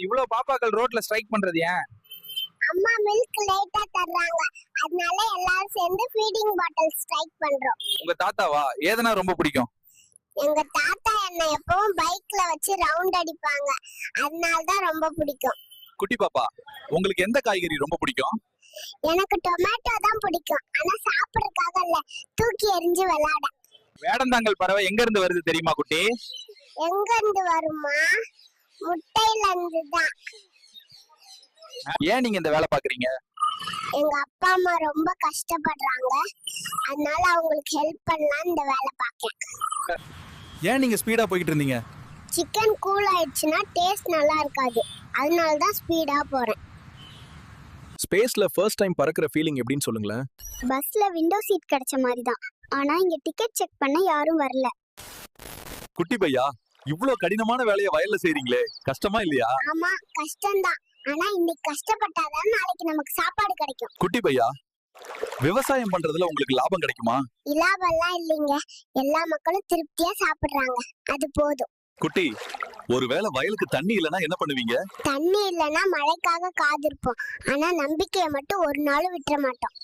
இவ்வளவு பாப்பாக்கள் ரோட்ல ஸ்ட்ரைக் பண்றது ஏன்? அம்மா மில்க் லேட்டா தர்றாங்க, அதனால எல்லாரும் சேர்ந்து ஃபீடிங் பாட்டில் ஸ்ட்ரைக் பண்றோம். உங்க தாத்தாவா? ஏதனா ரொம்ப பிடிக்கும்? எங்க தாத்தா என்ன எப்பவும் பைக்ல வச்சு ரவுண்ட் அடிப்பாங்க, அதனால தான் ரொம்ப பிடிக்கும். குட்டி பாப்பா, உங்களுக்கு எந்த காய்கறி ரொம்ப பிடிக்கும்? எனக்கு டொமேட்டோ தான் பிடிக்கும், ஆனா சாப்பிடறதுக்காக இல்ல, தூக்கி எறிஞ்சு விளையாட. வேடந்தாங்கல் பறவை எங்க இருந்து வருது தெரியுமா குட்டி? எங்க இருந்து வருமா? முட்டையில இருந்து தான். ஏன் நீங்க இந்த வேலை பாக்குறீங்க? எங்க அப்பா அம்மா ரொம்ப கஷ்டப்படுறாங்க, அதனால அவங்களுக்கு ஹெல்ப் பண்ணலாம் இந்த வேலை பார்க்கேன். ஏன் நீங்க ஸ்பீடா போயிட்டு இருந்தீங்க? சிக்கன் கூல் ஆயிடுச்சுன்னா டேஸ்ட் நல்லா இருக்காது, அதனால தான் ஸ்பீடா போறேன். ஸ்பேஸ்ல ஃபர்ஸ்ட் டைம் பறக்கிற ஃபீலிங் எப்படின்னு சொல்லுங்களேன். பஸ்ல விண்டோ சீட் கிடைச்ச மாதிரி தான், ஆனா இங்க டிக்கெட் செக் பண்ண யாரும் வரல. குட்டி பையா, இவ்ளோ கடினமான வேலையை வயல்ல செய்றீங்களே, கஷ்டமா இல்லையா? ஆமா கஷ்டம்தான், ஆனா இன்னைக்கு கஷ்டப்பட்டாதான் நாளைக்கு நமக்கு சாப்பாடு கிடைக்கும். குட்டி பையா, விவசாயம் பண்றதுல உங்களுக்கு லாபம் கிடைக்குமா? இலாபம்லாம் இல்லைங்க, எல்லா மக்களும் திருப்தியா சாப்பிடுறாங்க, அது போதும். குட்டி, ஒருவேளை வயலுக்கு தண்ணி இல்லனா என்ன பண்ணுவீங்க? தண்ணி இல்லைன்னா மழைக்காக காத்திருப்போம், ஆனா நம்பிக்கையை மட்டும் ஒரு நாளும் விட்டுற மாட்டோம்.